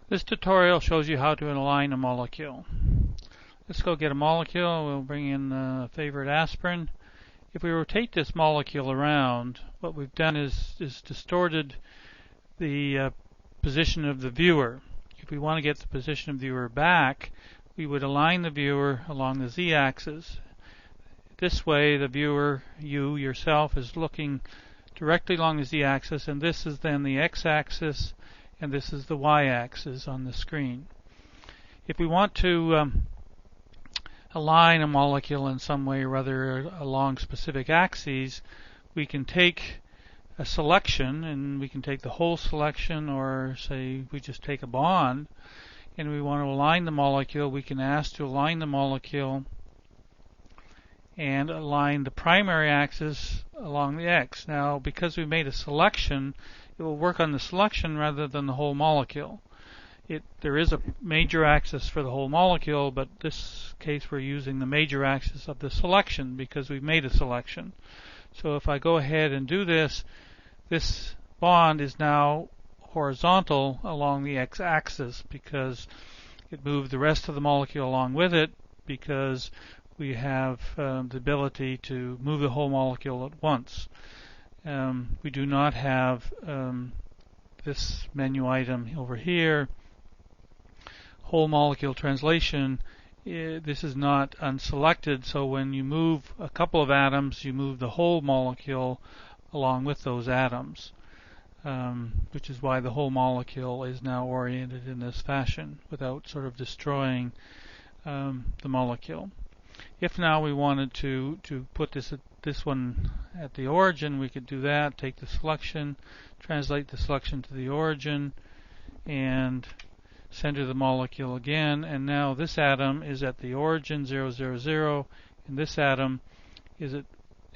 This tutorial shows you how to align a molecule. Let's go get a molecule. We'll bring in favorite aspirin. If we rotate this molecule around, what we've done is distorted the position of the viewer. If we want to get the position of the viewer back, we would align the viewer along the z-axis. This way the viewer, you yourself, is looking directly along the z-axis, and this is then the x-axis, and this is the y-axis on the screen. If we want to align a molecule in some way or other along specific axes, we can take a selection, and we can take the whole selection, or say we just take a bond, and we want to align the molecule. We can ask to align the molecule and align the primary axis along the x. Now, because we made a selection, it will work on the selection rather than the whole molecule. There is a major axis for the whole molecule, but in this case we're using the major axis of the selection because we've made a selection. So if I go ahead and do this, this bond is now horizontal along the x-axis because it moved the rest of the molecule along with it, because we have the ability to move the whole molecule at once. We do not have this menu item over here, whole molecule translation. This is not unselected, so when you move a couple of atoms, you move the whole molecule along with those atoms, which is why the whole molecule is now oriented in this fashion without sort of destroying the molecule. If now we wanted to put this one at the origin, we could do that. Take the selection, translate the selection to the origin, and center the molecule again. And now this atom is at the origin 0, 0, 0, and this atom is at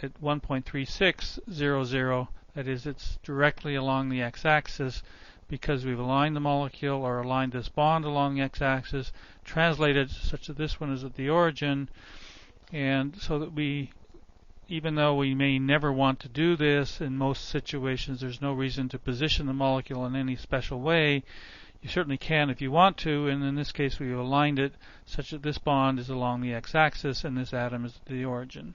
1.3600. That is, it's directly along the x-axis because we've aligned the molecule, or aligned this bond along the x-axis, translated such that this one is at the origin, and so that even though we may never want to do this, in most situations there's no reason to position the molecule in any special way. You certainly can if you want to, and in this case we've aligned it such that this bond is along the x-axis and this atom is at the origin.